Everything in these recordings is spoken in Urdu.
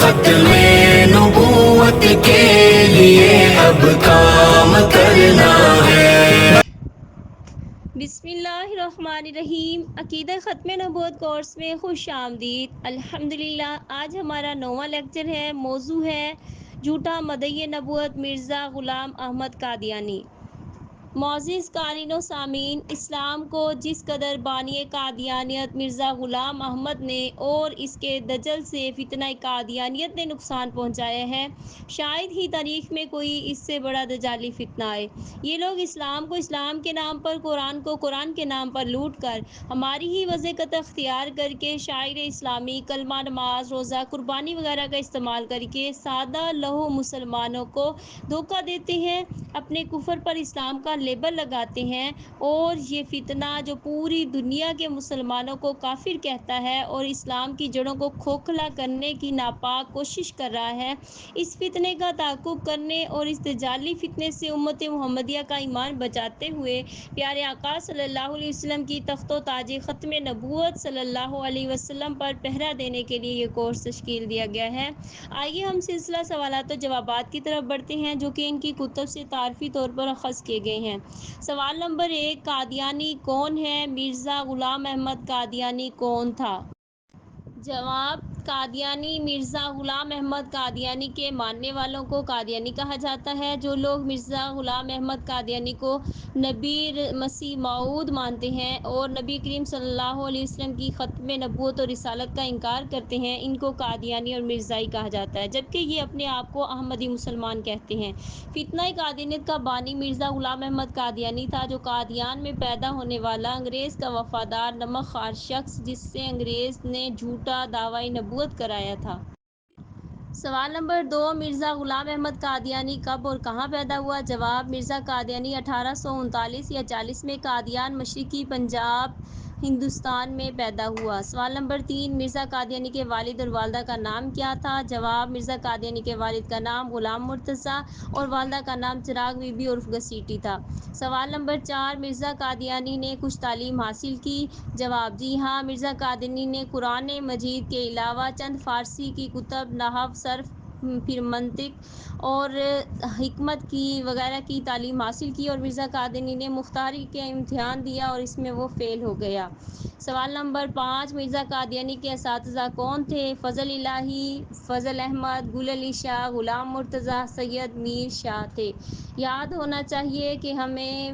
ختم نبوت کے لیے اب کام کرنا ہے۔ بسم اللہ الرحمن الرحیم۔ عقیدہ ختم نبوت کورس میں خوش آمدید۔ الحمدللہ آج ہمارا 9واں لیکچر ہے۔ موضوع ہے جھوٹا مدعی نبوت مرزا غلام احمد قادیانی۔ معزز قارئین و سامعین، اسلام کو جس قدر بانی قادیانیت مرزا غلام احمد نے اور اس کے دجل سے فتنہ قادیانیت نے نقصان پہنچایا ہے، شاید ہی تاریخ میں کوئی اس سے بڑا دجالی فتنہ آئے۔ یہ لوگ اسلام کو اسلام کے نام پر، قرآن کو قرآن کے نام پر لوٹ کر، ہماری ہی وضاحت اختیار کر کے، شاعر اسلامی کلمہ نماز روزہ قربانی وغیرہ کا استعمال کر کے سادہ لوح مسلمانوں کو دھوکہ دیتے ہیں، اپنے کفر پر اسلام کا لیبل لگاتے ہیں، اور یہ فتنہ جو پوری دنیا کے مسلمانوں کو کافر کہتا ہے اور اسلام کی جڑوں کو کھوکھلا کرنے کی ناپاک کوشش کر رہا ہے، اس فتنے کا تعاقب کرنے اور اس دجالی فتنے سے امت محمدیہ کا ایمان بچاتے ہوئے پیارے آقا صلی اللہ علیہ وسلم کی تخت و تاج ختم نبوت صلی اللہ علیہ وسلم پر پہرا دینے کے لیے یہ کورس تشکیل دیا گیا ہے۔ آئیے ہم سلسلہ سوالات و جوابات کی طرف بڑھتے ہیں جو کہ ان کی کتب سے تعارفی طور پر اخذ کیے گئے ہیں۔ سوال نمبر 1، قادیانی کون ہے؟ مرزا غلام احمد قادیانی کون تھا؟ جواب: قادیانی مرزا غلام احمد قادیانی کے ماننے والوں کو قادیانی کہا جاتا ہے۔ جو لوگ مرزا غلام احمد قادیانی کو نبی مسیح موعود مانتے ہیں اور نبی کریم صلی اللہ علیہ وسلم کی ختم نبوت اور رسالت کا انکار کرتے ہیں، ان کو قادیانی اور مرزائی کہا جاتا ہے، جبکہ یہ اپنے آپ کو احمدی مسلمان کہتے ہیں۔ فتنہ قادیانیت کا بانی مرزا غلام احمد قادیانی تھا، جو قادیان میں پیدا ہونے والا انگریز کا وفادار نمک خوار شخص، جس سے انگریز نے جھوٹا دعویٰ نبوت کرایا تھا۔ سوال نمبر 2، مرزا غلام احمد قادیانی کب اور کہاں پیدا ہوا؟ جواب: مرزا قادیانی 1839 یا 40 میں قادیان، مشرقی پنجاب، ہندوستان میں پیدا ہوا۔ سوال نمبر 3، مرزا قادیانی کے والد اور والدہ کا نام کیا تھا؟ جواب: مرزا قادیانی کے والد کا نام غلام مرتضیٰ اور والدہ کا نام چراغ بی بی عرف گھسیٹی تھا۔ سوال نمبر 4، مرزا قادیانی نے کچھ تعلیم حاصل کی؟ جواب: جی ہاں، مرزا قادیانی نے قرآن مجید کے علاوہ چند فارسی کی کتب، نحو، صرف، پھر منطق اور حکمت کی وغیرہ کی تعلیم حاصل کی، اور مرزا قادیانی نے مختاری کا امتحان دیا اور اس میں وہ فیل ہو گیا۔ سوال نمبر 5، مرزا قادیانی کے اساتذہ کون تھے؟ فضل الہی، فضل احمد، گل علی شاہ، غلام مرتضیٰ، سید میر شاہ تھے۔ یاد ہونا چاہیے کہ ہمیں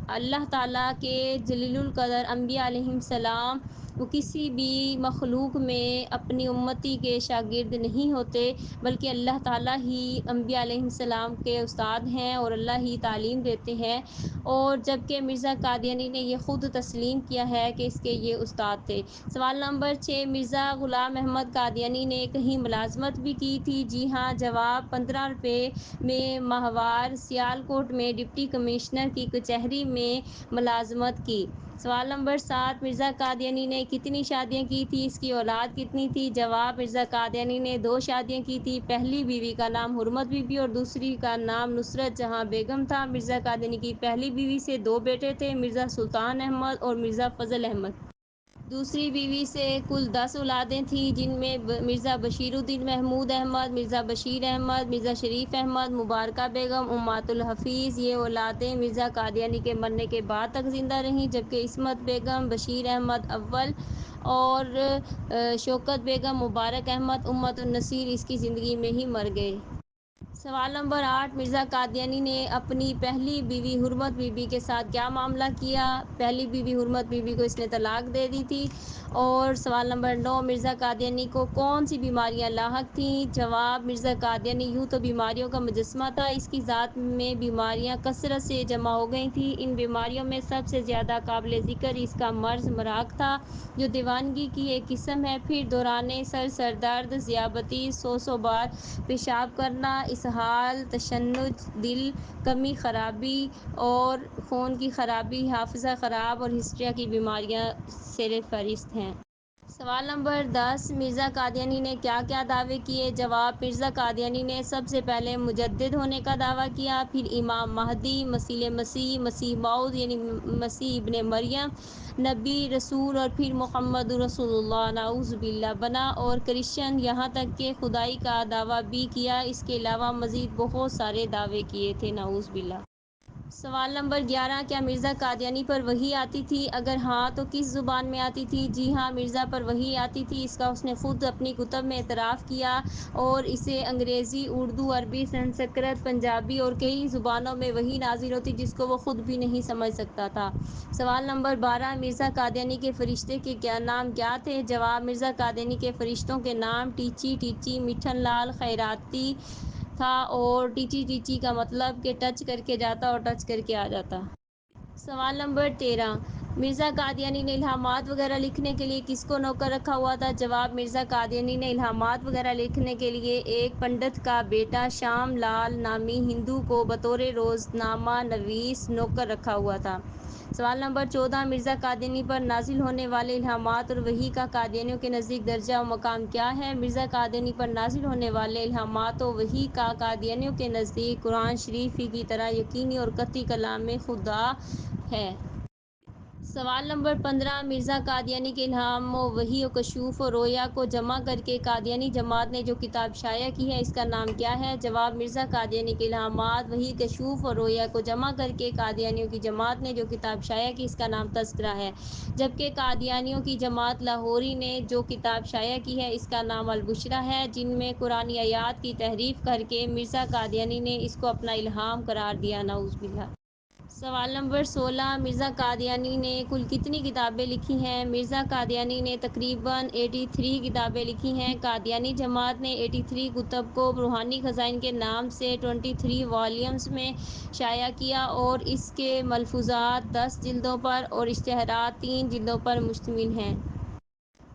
اللہ تعالیٰ کے جلیل القدر انبیاء علیہم السلام وہ کسی بھی مخلوق میں اپنی امتی کے شاگرد نہیں ہوتے، بلکہ اللہ تعالیٰ ہی انبیاء علیہم السلام کے استاد ہیں اور اللہ ہی تعلیم دیتے ہیں، اور جبکہ مرزا قادیانی نے یہ خود تسلیم کیا ہے کہ اس کے یہ استاد تھے۔ سوال نمبر 6، مرزا غلام احمد قادیانی نے کہیں ملازمت بھی کی تھی؟ جی ہاں۔ جواب: 15 روپے میں ماہوار، سیالکوٹ میں ڈپٹی کمشنر کی کچہری میں ملازمت کی۔ سوال نمبر 7، مرزا قادیانی نے کتنی شادیاں کی تھی؟ اس کی اولاد کتنی تھی؟ جواب: مرزا قادیانی نے 2 شادیاں کی تھی۔ پہلی بیوی کا نام حرمت بی بی اور دوسری کا نام نصرت جہاں بیگم تھا۔ مرزا قادیانی کی پہلی بیوی سے 2 بیٹے تھے، مرزا سلطان احمد اور مرزا فضل احمد۔ دوسری بیوی سے کل 10 اولادیں تھیں، جن میں مرزا بشیر الدین محمود احمد، مرزا بشیر احمد، مرزا شریف احمد، مبارکہ بیگم، امات الحفیظ۔ یہ اولادیں مرزا قادیانی کے مرنے کے بعد تک زندہ رہیں، جبکہ عصمت بیگم، بشیر احمد اول اور شوکت بیگم، مبارک احمد، امت النصیر اس کی زندگی میں ہی مر گئے۔ سوال نمبر 8، مرزا قادیانی نے اپنی پہلی بیوی حرمت بی بی کے ساتھ کیا معاملہ کیا؟ پہلی بیوی حرمت بی بی کو اس نے طلاق دے دی تھی۔ اور سوال نمبر 9، مرزا قادیانی کو کون سی بیماریاں لاحق تھیں؟ جواب: مرزا قادیانی یوں تو بیماریوں کا مجسمہ تھا، اس کی ذات میں بیماریاں کثرت سے جمع ہو گئی تھیں۔ ان بیماریوں میں سب سے زیادہ قابل ذکر اس کا مرض مراق تھا، جو دیوانگی کی ایک قسم ہے۔ پھر دوران سر درد، ذیابیطس، 100 بار پیشاب کرنا، اسہال، تشنج، دل، کمی خرابی اور خون کی خرابی، حافظہ خراب اور ہسٹریا کی بیماریاں سر فہرست ہیں۔ سوال نمبر 10، مرزا قادیانی نے کیا کیا دعوے کیے؟ جواب، مرزا قادیانی نے سب سے پہلے مجدد ہونے کا دعویٰ کیا، پھر امام مہدی، مسیح موعود یعنی مسیح ابن مریم، نبی رسول، اور پھر محمد رسول اللہ نعوذ باللہ بنا، اور کرسچن، یہاں تک کہ خدائی کا دعویٰ بھی کیا۔ اس کے علاوہ مزید بہت سارے دعوے کیے تھے نعوذ باللہ۔ سوال نمبر 11، کیا مرزا قادیانی پر وحی آتی تھی؟ اگر ہاں تو کس زبان میں آتی تھی؟ جی ہاں، مرزا پر وحی آتی تھی، اس کا اس نے خود اپنی کتب میں اعتراف کیا، اور اسے انگریزی، اردو، عربی، سنسکرت، پنجابی اور کئی زبانوں میں وحی نازل ہوتی جس کو وہ خود بھی نہیں سمجھ سکتا تھا۔ سوال نمبر 12، مرزا قادیانی کے فرشتے کے نام کیا تھے؟ جواب، مرزا قادیانی کے فرشتوں کے نام ٹیچی، مٹھن لال، خیراتی تھا، اور ٹیچی کا مطلب کہ ٹچ کر کے جاتا اور ٹچ کر کے آ جاتا۔ سوال نمبر 13، مرزا قادیانی نے الہامات وغیرہ لکھنے کے لیے کس کو نوکر رکھا ہوا تھا؟ جواب، مرزا قادیانی نے الہامات وغیرہ لکھنے کے لیے ایک پنڈت کا بیٹا شام لال نامی ہندو کو بطور روزنامہ نویس نوکر رکھا ہوا تھا۔ سوال نمبر 14، مرزا قادیانی پر نازل ہونے والے الہامات اور وحی کا قادیانیوں کے نزدیک درجہ و مقام کیا ہے؟ مرزا قادیانی پر نازل ہونے والے الہامات و وحی کا قادیانیوں کے نزدیک قرآن شریف ہی کی طرح یقینی اور قطعی کلام خدا ہے۔ سوال نمبر 15، مرزا قادیانی کے الہام و وحی و کشوف و رویا کو جمع کر کے قادیانی جماعت نے جو کتاب شائع کی ہے اس کا نام کیا ہے؟ جواب، مرزا قادیانی کے الہامات، وحی، کشوف اور رویا کو جمع کر کے قادیانیوں کی جماعت نے جو کتاب شائع کی اس کا نام تذکرہ ہے، جبکہ قادیانیوں کی جماعت لاہوری نے جو کتاب شائع کی ہے اس کا نام البشریٰ ہے، جن میں قرآنی آیات کی تحریف کر کے مرزا قادیانی نے اس کو اپنا الہام قرار دیا نعوذ باللہ۔ سوال نمبر 16، مرزا قادیانی نے کل کتنی کتابیں لکھی ہیں؟ مرزا قادیانی نے تقریباً 83 کتابیں لکھی ہیں۔ قادیانی جماعت نے 83 کتب کو روحانی خزائن کے نام سے 23 والیومز میں شائع کیا، اور اس کے ملفوظات 10 جلدوں پر اور اشتہارات 3 جلدوں پر مشتمل ہیں۔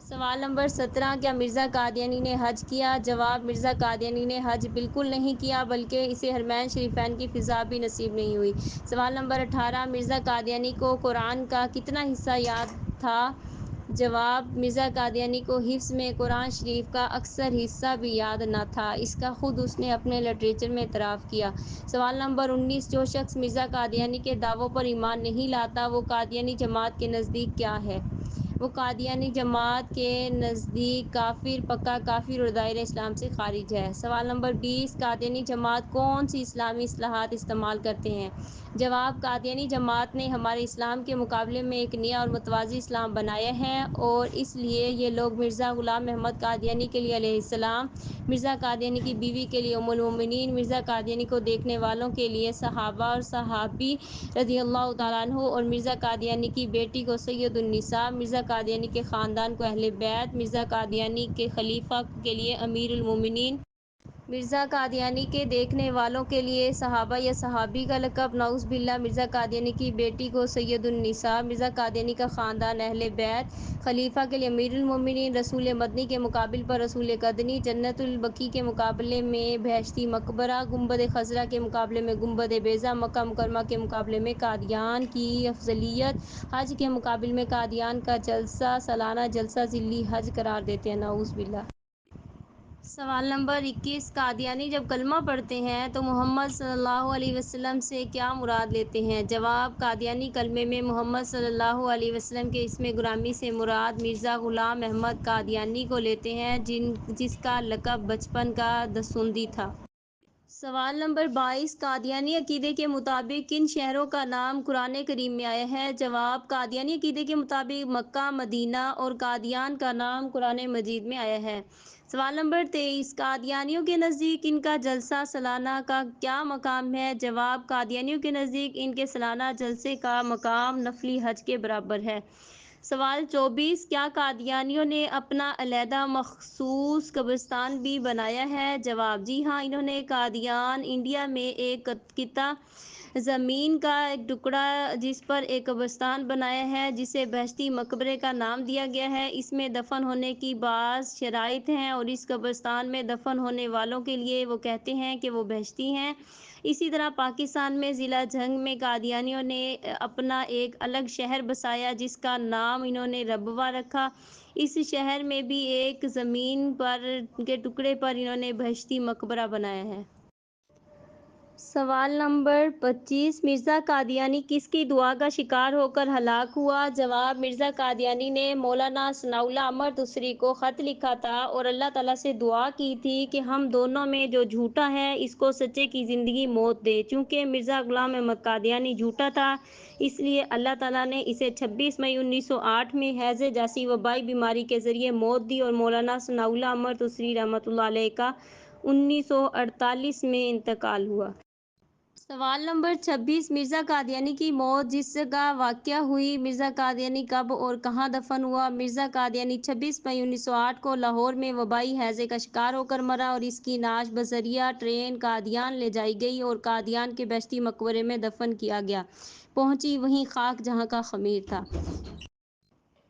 سوال نمبر 17، کیا مرزا قادیانی نے حج کیا؟ جواب، مرزا قادیانی نے حج بالکل نہیں کیا، بلکہ اسے حرمین شریفین کی فضا بھی نصیب نہیں ہوئی۔ سوال نمبر 18، مرزا قادیانی کو قرآن کا کتنا حصہ یاد تھا؟ جواب، مرزا قادیانی کو حفظ میں قرآن شریف کا اکثر حصہ بھی یاد نہ تھا، اس کا خود اس نے اپنے لٹریچر میں اعتراف کیا۔ سوال نمبر 19، جو شخص مرزا قادیانی کے دعووں پر ایمان نہیں لاتا وہ قادیانی جماعت کے نزدیک کیا ہے؟ وہ قادیانی جماعت کے نزدیک کافر، پکا کافر اور دائرہ اسلام سے خارج ہے۔ سوال نمبر 20، قادیانی جماعت کون سی اسلامی اصطلاحات استعمال کرتے ہیں؟ جواب، قادیانی جماعت نے ہمارے اسلام کے مقابلے میں ایک نیا اور متوازی اسلام بنایا ہے، اور اس لیے یہ لوگ مرزا غلام محمد قادیانی کے لیے علیہ السلام، مرزا قادیانی کی بیوی کے لیے ام المومنین، مرزا قادیانی کو دیکھنے والوں کے لیے صحابہ اور صحابی رضی اللہ تعالیٰ عنہ، اور مرزا قادیانی کی بیٹی کو سید النساء، مرزا قادیانی کے خاندان کو اہل بیت، مرزا قادیانی کے خلیفہ کے لیے امیر المومنین، مرزا قادیانی کے دیکھنے والوں کے لیے صحابہ یا صحابی کا لقب نعوذ باللہ، مرزا قادیانی کی بیٹی کو سید النساء، مرزا قادیانی کا خاندان اہل بیت، خلیفہ کے لیے امیر المومنین، رسول مدنی کے مقابل پر رسول قدنی، جنت البقیع کے مقابلے میں بہشتی مقبرہ، گنبد خضرا کے مقابلے میں گنبد بیضا، مکہ مکرمہ کے مقابلے میں قادیان کی افضلیت، حج کے مقابلے میں قادیان کا جلسہ سالانہ جلسہ ذیلی حج قرار دیتے ہیں نعوذ باللہ۔ سوال نمبر 21، قادیانی جب کلمہ پڑھتے ہیں تو محمد صلی اللہ علیہ وسلم سے کیا مراد لیتے ہیں؟ جواب، قادیانی کلمے میں محمد صلی اللہ علیہ وسلم کے اسم گرامی سے مراد مرزا غلام احمد قادیانی کو لیتے ہیں، جس کا لقب بچپن کا دسوندی تھا۔ سوال نمبر 22، قادیانی عقیدے کے مطابق کن شہروں کا نام قرآن کریم میں آیا ہے؟ جواب، قادیانی عقیدے کے مطابق مکہ، مدینہ اور قادیان کا نام قرآن مجید میں آیا ہے۔ سوال نمبر 23، قادیانیوں کے نزدیک ان کا جلسہ سالانہ کا کیا مقام ہے؟ جواب، قادیانیوں کے نزدیک ان کے سالانہ جلسے کا مقام نفلی حج کے برابر ہے۔ سوال 24، کیا قادیانیوں نے اپنا علیحدہ مخصوص قبرستان بھی بنایا ہے؟ جواب، جی ہاں، انہوں نے قادیان انڈیا میں ایک قطعہ زمین کا ایک ٹکڑا جس پر ایک قبرستان بنایا ہے جسے بہشتی مقبرے کا نام دیا گیا ہے۔ اس میں دفن ہونے کی بعض شرائط ہیں اور اس قبرستان میں دفن ہونے والوں کے لیے وہ کہتے ہیں کہ وہ بہشتی ہیں۔ اسی طرح پاکستان میں ضلع جھنگ میں قادیانیوں نے اپنا ایک الگ شہر بسایا جس کا نام انہوں نے ربوہ رکھا۔ اس شہر میں بھی ایک زمین پر کے ٹکڑے پر انہوں نے بہشتی مقبرہ بنایا ہے۔ سوال نمبر 25، مرزا قادیانی کس کی دعا کا شکار ہو کر ہلاک ہوا؟ جواب، مرزا قادیانی نے مولانا ثناء اللہ عمر تسری کو خط لکھا تھا اور اللہ تعالیٰ سے دعا کی تھی کہ ہم دونوں میں جو جھوٹا ہے اس کو سچے کی زندگی موت دے۔ چونکہ مرزا غلام احمد قادیانی جھوٹا تھا، اس لیے اللہ تعالیٰ نے اسے 26 مئی 1908 میں ہیضہ جیسی وبائی بیماری کے ذریعے موت دی اور مولانا ثناء اللہ عمر تسری رحمۃ اللہ علیہ کا 1948 میں انتقال ہوا۔ سوال نمبر 26، مرزا قادیانی کی موت جس جگہ واقع ہوئی، مرزا قادیانی کب اور کہاں دفن ہوا؟ مرزا قادیانی 26 مئی 1908 کو لاہور میں وبائی ہیضے کا شکار ہو کر مرا اور اس کی نعش بذریعہ ٹرین قادیان لے جائی گئی اور قادیان کے بہشتی مقبرے میں دفن کیا گیا۔ پہنچی وہیں خاک جہاں کا خمیر تھا۔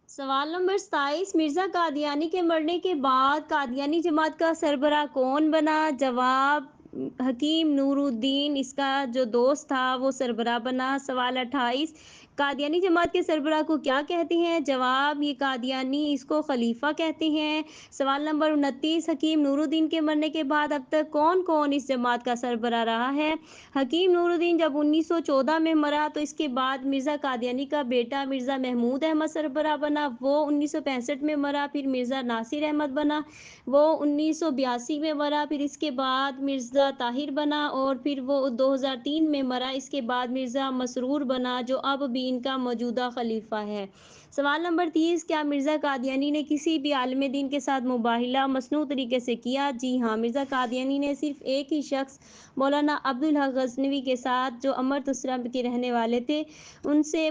سوال نمبر 27، مرزا قادیانی کے مرنے کے بعد قادیانی جماعت کا سربراہ کون بنا؟ جواب، حکیم نور الدین، اس کا جو دوست تھا وہ سربراہ بنا۔ سوال 28، قادیانی جماعت کے سربراہ کو کیا کہتے ہیں؟ جواب، یہ قادیانی اس کو خلیفہ کہتے ہیں۔ سوال نمبر 29، حکیم نور الدین کے مرنے کے بعد اب تک کون کون اس جماعت کا سربراہ رہا ہے؟ حکیم نور الدین جب 1914 میں مرا تو اس کے بعد مرزا قادیانی کا بیٹا مرزا محمود احمد سربراہ بنا، وہ 1965 میں مرا۔ پھر مرزا ناصر احمد بنا، وہ 1982 میں مرا۔ پھر اس کے بعد مرزا طاہر بنا اور پھر وہ 2003 میں مرا۔ اس کے بعد مرزا مسرور بنا جو اب بھی ان کا موجودہ خلیفہ ہے۔ سوال نمبر 30، کیا مرزا قادیانی نے کسی بھی عالم دین کے ساتھ مباہلہ مصنوع طریقے سے کیا؟ جی ہاں، مرزا قادیانی نے صرف ایک ہی شخص مولانا عبدالحق غزنوی کے ساتھ جو امرتسر کے رہنے والے تھے ان سے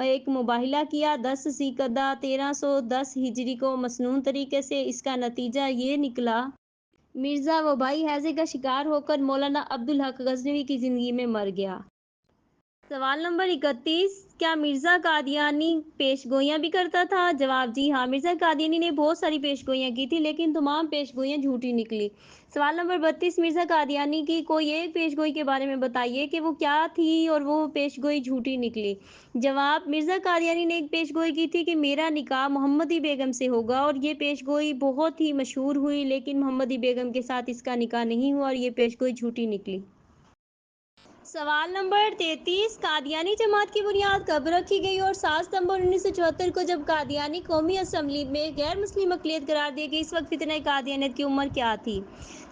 ایک مباہلہ کیا 10 ذوالقعدہ 1310 ہجری کو مصنوع طریقے سے۔ اس کا نتیجہ یہ نکلا مرزا وبائی ہیضے کا شکار ہو کر مولانا عبدالحق غزنوی کی زندگی میں مر گیا۔ سوال نمبر 31، کیا مرزا قادیانی پیش گوئیاں بھی کرتا تھا؟ جواب، جی ہاں، مرزا قادیانی نے بہت ساری پیش گوئیاں کی تھی لیکن تمام پیش گوئیاں جھوٹی نکلی۔ سوال نمبر 32، مرزا قادیانی کی کوئی ایک پیش گوئی کے بارے میں بتائیے کہ وہ کیا تھی اور وہ پیش گوئی جھوٹی نکلی۔ جواب، مرزا قادیانی نے ایک پیش گوئی کی تھی کہ میرا نکاح محمدی بیگم سے ہوگا اور یہ پیش گوئی بہت ہی مشہور ہوئی لیکن محمدی بیگم کے ساتھ اس کا نکاح نہیں ہوا اور یہ پیش گوئی جھوٹی نکلی۔ سوال نمبر 33، قادیانی جماعت کی بنیاد کب رکھی گئی اور 7 ستمبر 1974 کو جب قادیانی قومی اسمبلی میں غیر مسلم اقلیت قرار دی گئی اس وقت فتنہ قادیانیت کی عمر کیا تھی؟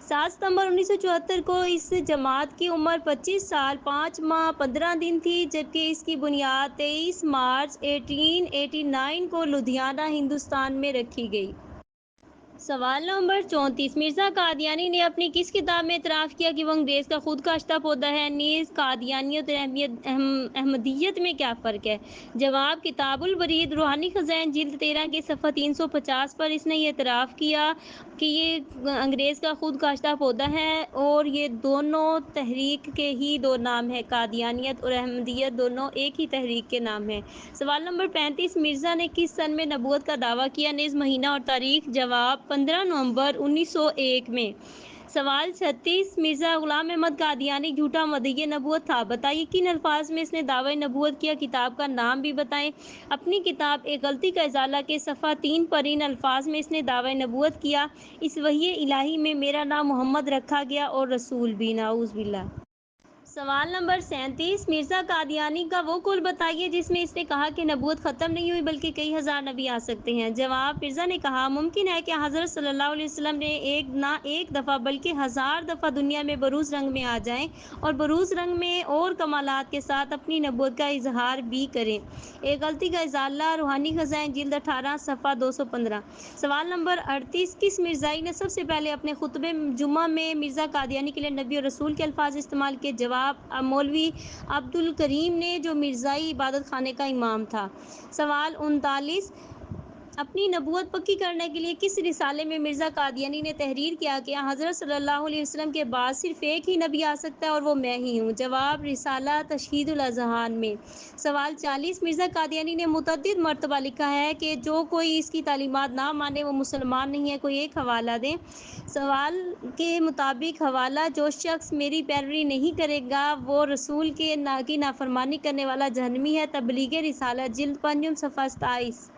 7 ستمبر 1974 کو اس جماعت کی عمر 25 سال 5 ماہ 15 دن تھی جبکہ اس کی بنیاد 23 مارچ 1889 کو لدھیانہ ہندوستان میں رکھی گئی۔ سوال نمبر 34، مرزا قادیانی نے اپنی کس کتاب میں اعتراف کیا کہ وہ انگریز کا خود کاشتہ پودا ہے؟ نیز قادیانیت اور احمدیت میں کیا فرق ہے؟ جواب، کتاب البرید روحانی خزائن جلد 13 کے صفحہ 350 پر اس نے یہ اعتراف کیا کہ یہ انگریز کا خود کاشتہ پودا ہے اور یہ دونوں تحریک کے ہی دو نام ہیں، قادیانیت اور احمدیت دونوں ایک ہی تحریک کے نام ہیں۔ سوال نمبر 35، مرزا نے کس سن میں نبوت کا دعویٰ کیا؟ نیز مہینہ اور تاریخ۔ جواب، 15 نومبر 1901 میں۔ سوال 36، مرزا غلام احمد قادیانی جھوٹا مدعی نبوت تھا، بتائیے کن الفاظ میں اس نے دعویٰ نبوت کیا؟ کتاب کا نام بھی بتائیں۔ اپنی کتاب ایک غلطی کا ازالہ کے صفحہ 3 پر ان الفاظ میں اس نے دعویٰ نبوت کیا، اس وحی الہی میں میرا نام محمد رکھا گیا اور رسول بھی، نعوذ باللہ۔ سوال نمبر 37، مرزا قادیانی کا وہ قول بتائیے جس میں اس نے کہا کہ نبوت ختم نہیں ہوئی بلکہ کئی ہزار نبی آ سکتے ہیں۔ جواب، مرزا نے کہا ممکن ہے کہ حضرت صلی اللہ علیہ وسلم نے نہ ایک دفعہ بلکہ ہزار دفعہ دنیا میں بروز رنگ میں آ جائیں اور بروز رنگ میں اور کمالات کے ساتھ اپنی نبوت کا اظہار بھی کریں۔ ایک غلطی کا ازالہ روحانی خزائن جلد 18 صفحہ 215۔ سوال نمبر 38، کس مرزائی نے سب سے پہلے اپنے خطبہ جمعہ میں مرزا قادیانی کے لیے نبی اور رسول کے الفاظ استعمال کیے؟ جواب، مولوی عبد الکریم نے جو مرزائی عبادت خانے کا امام تھا۔ سوال 39، اپنی نبوت پکی کرنے کے لیے کس رسالے میں مرزا قادیانی نے تحریر کیا کہ حضرت صلی اللہ علیہ وسلم کے بعد صرف ایک ہی نبی آ سکتا ہے اور وہ میں ہی ہوں؟ جواب، رسالہ تشہید الاذہان میں۔ سوال 40، مرزا قادیانی نے متعدد مرتبہ لکھا ہے کہ جو کوئی اس کی تعلیمات نہ مانے وہ مسلمان نہیں ہے، کوئی ایک حوالہ دیں۔ سوال کے مطابق حوالہ، جو شخص میری پیروی نہیں کرے گا وہ رسول کی نافرمانی کرنے والا جہنمی ہے۔ تبلیغ رسالہ جلد 5 صفحہ 27۔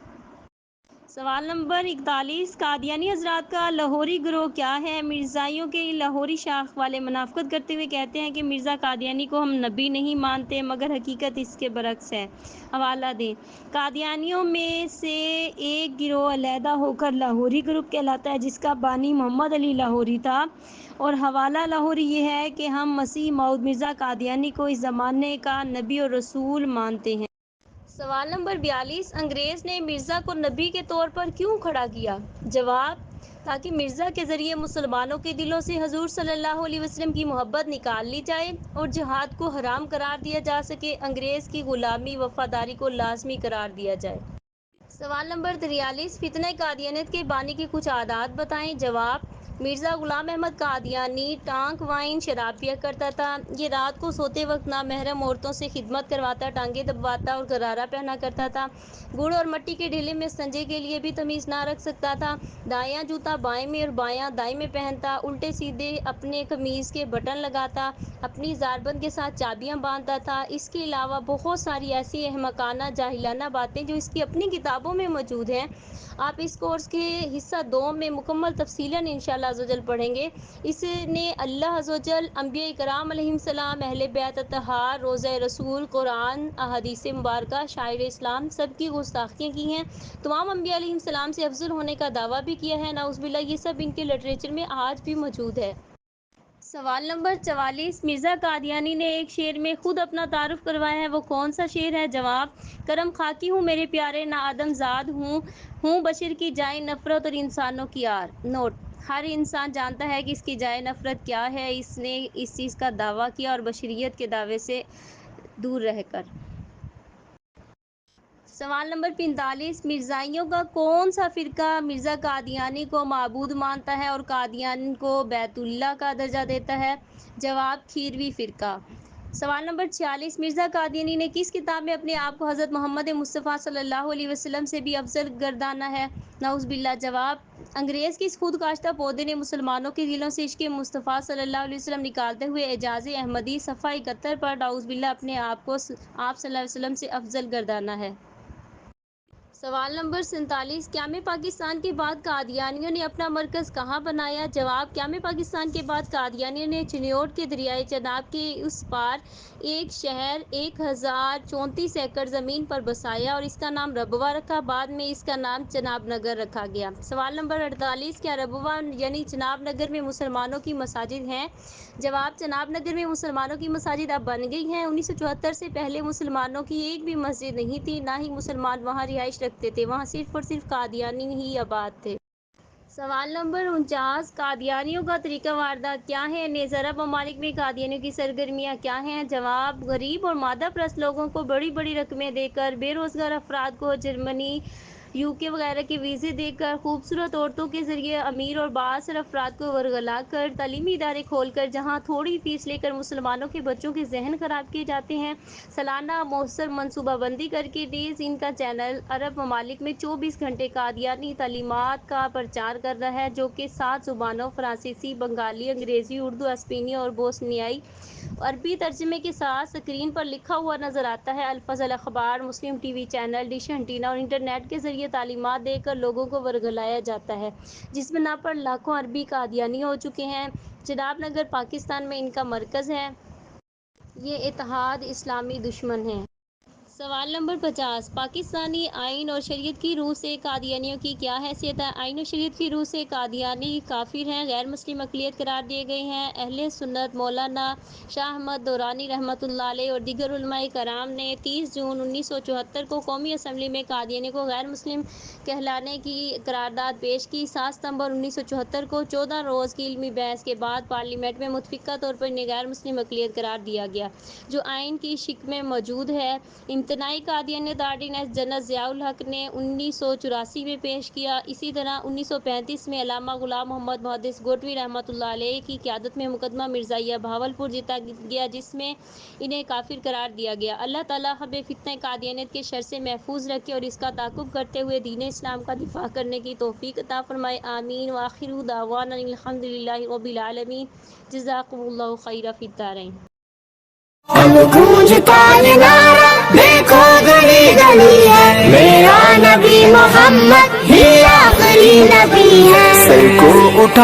سوال نمبر 41، قادیانی حضرات کا لاہوری گروہ کیا ہے؟ مرزائیوں کے لاہوری شاخ والے منافقت کرتے ہوئے کہتے ہیں کہ مرزا قادیانی کو ہم نبی نہیں مانتے، مگر حقیقت اس کے برعکس ہے۔ حوالہ دیں۔ قادیانیوں میں سے ایک گروہ علیحدہ ہو کر لاہوری گروپ کہلاتا ہے، جس کا بانی محمد علی لاہوری تھا، اور حوالہ لاہوری یہ ہے کہ ہم مسیح موعود مرزا قادیانی کو اس زمانے کا نبی اور رسول مانتے ہیں۔ سوال نمبر 42، انگریز نے مرزا کو نبی کے طور پر کیوں کھڑا کیا؟ جواب: تاکہ مرزا کے ذریعے مسلمانوں کے دلوں سے حضور صلی اللہ علیہ وسلم کی محبت نکال لی جائے اور جہاد کو حرام قرار دیا جا سکے، انگریز کی غلامی وفاداری کو لازمی قرار دیا جائے۔ سوال نمبر 43، فتنہ قادیانیت کے بانی کی کچھ عادات بتائیں۔ جواب: مرزا غلام احمد قادیانی ٹانک وائن شراب پیا کرتا تھا۔ یہ رات کو سوتے وقت نامحرم عورتوں سے خدمت کرواتا، ٹانگیں دبواتا اور غرارہ پہنا کرتا تھا۔ گڑ اور مٹی کے ڈھیلے میں سنجے کے لیے بھی تمیز نہ رکھ سکتا تھا۔ دایاں جوتا بائیں میں اور بایاں دائیں میں پہنتا، الٹے سیدھے اپنے قمیض کے بٹن لگاتا، اپنی زاربند کے ساتھ چابیاں باندھتا تھا۔ اس کے علاوہ بہت ساری ایسی احمقانہ جاہلانہ باتیں جو اس کی اپنی کتابوں میں موجود ہیں۔ آپ اس کورس کے حصہ 2 میں مکمل تفصیلاً انشاءاللہ عزوجل پڑھیں گے۔ اس نے اللہ عزوجل، انبیاء کرام علیہم السلام، اہل بیت اطہار، روضہ رسول، قرآن، احادیث مبارکہ، شاعر اسلام سب کی گستاخیاں کی ہیں۔ تمام انبیاء علیہم السلام سے افضل ہونے کا دعویٰ بھی کیا ہے۔ نعوذ باللہ، یہ سب ان کے لٹریچر میں آج بھی موجود ہے۔ سوال نمبر 44، مرزا قادیانی نے ایک شعر میں خود اپنا تعارف کروایا ہے، وہ کون سا شعر ہے؟ جواب: کرم خاکی ہوں میرے پیارے، نا آدم زاد ہوں بشر کی جائے نفرت اور انسانوں کی آر۔ نوٹ: ہر انسان جانتا ہے کہ اس کی جائے نفرت کیا ہے۔ اس نے اس چیز کا دعویٰ کیا اور بشریت کے دعوے سے دور رہ کر۔ سوال نمبر 45، مرزائیوں کا کون سا فرقہ مرزا قادیانی کو معبود مانتا ہے اور قادیان کو بیت اللہ کا درجہ دیتا ہے؟ جواب: کھیروی فرقہ۔ سوال نمبر 46، مرزا قادیانی نے کس کتاب میں اپنے آپ کو حضرت محمد مصطفیٰ صلی اللہ علیہ وسلم سے بھی افضل گردانا ہے؟ نعوذ باللہ۔ جواب: انگریز کے اس خود کاشتہ پودے نے مسلمانوں کے دلوں سے عشق مصطفیٰ صلی اللہ علیہ وسلم نکالتے ہوئے اعجاز احمدی صفحہ 71 پر نعوذ باللہ اپنے آپ کو آپ صلی اللہ علیہ وسلم سے افضل گردانا ہے۔ سوال نمبر 47، قیام پاکستان کے بعد قادیانیوں نے اپنا مرکز کہاں بنایا؟ جواب: قیام پاکستان کے بعد قادیانیوں نے چنیوٹ کے دریائے چناب کے اس پار ایک شہر 1034 ایکڑ زمین پر بسایا اور اس کا نام ربوہ رکھا۔ بعد میں اس کا نام چناب نگر رکھا گیا۔ سوال نمبر 48، کیا ربوہ یعنی چناب نگر میں مسلمانوں کی مساجد ہیں؟ جواب: چناب نگر میں مسلمانوں کی مساجد اب بن گئی ہیں۔ 1974 سے پہلے مسلمانوں کی ایک بھی مسجد نہیں تھی، نہ ہی مسلمان وہاں رہائش رکھتے تھے، وہاں صرف اور صرف قادیانی ہی آباد تھے۔ سوال نمبر 49، قادیانیوں کا طریقہ واردات کیا ہے؟ نیز عرب ممالک میں قادیانیوں کی سرگرمیاں کیا ہیں؟ جواب: غریب اور مادہ پرست لوگوں کو بڑی بڑی رقمیں دے کر، بے روزگار افراد کو جرمنی، UK وغیرہ کے ویزے دے کر، خوبصورت عورتوں کے ذریعے امیر اور بااثر افراد کو ورگلا کر، تعلیمی ادارے کھول کر جہاں تھوڑی فیس لے کر مسلمانوں کے بچوں کے ذہن خراب کیے جاتے ہیں، سالانہ مؤثر منصوبہ بندی کر کے نیز ان کا چینل عرب ممالک میں 24 گھنٹے قادیانی تعلیمات کا پرچار کر رہا ہے، جو کہ 7 زبانوں فرانسیسی، بنگالی، انگریزی، اردو، اسپینی اور بوسنیائی عربی ترجمے کے ساتھ اسکرین پر لکھا ہوا نظر آتا ہے۔ الفضل اخبار، Muslim TV channel, dish antenna اور انٹرنیٹ کے ذریعے تعلیمات دے کر لوگوں کو ورگلایا جاتا ہے، جس بنا پر لاکھوں عربی قادیانی ہو چکے ہیں۔ چناب نگر پاکستان میں ان کا مرکز ہے۔ یہ اتحاد اسلامی دشمن ہیں۔ سوال نمبر 50، پاکستانی آئین اور شریعت کی روح سے قادیانیوں کی کیا حیثیت ہے؟ آئین و شریعت کی روح سے قادیانی کافر ہیں، غیر مسلم اقلیت قرار دیے گئے ہیں۔ اہل سنت مولانا شاہ احمد درانی رحمۃ اللہ علیہ اور دیگر علماء کرام نے 30 جون 1974 کو قومی اسمبلی میں قادیانیوں کو غیر مسلم کہلانے کی قرارداد پیش کی۔ 7 ستمبر 1974 کو 14 روز کی علمی بحث کے بعد پارلیمنٹ میں متفقہ طور پر انہیں غیر مسلم اقلیت قرار دیا گیا، جو آئین کی شکل میں موجود ہے۔ امتناعی قادیانیت آرڈیننس جنرل ضیاء الحق نے 1984 میں پیش کیا۔ اسی طرح 1935 میں علامہ غلام محمد محدث گوٹوی رحمۃ اللہ علیہ کی قیادت میں مقدمہ مرزائیہ بہاولپور جیتا گیا، جس میں انہیں کافر قرار دیا گیا۔ اللہ تعالیٰ ہمیں فتنہ قادیانیت کے شر سے محفوظ رکھے اور اس کا تعاقب کرتے ہوئے دین اسلام کا دفاع کرنے کی توفیق عطا فرمائے، آمین۔ وآخر دعوانا الحمد للہ رب العالمین۔ جزاکم اللہ خیرا فی الدارین۔ اب گونجتا یہ نعرہ، دیکھو گلی گلی ہے، میرا نبی محمد یہ آخری نبی ہے. سر کو اٹھا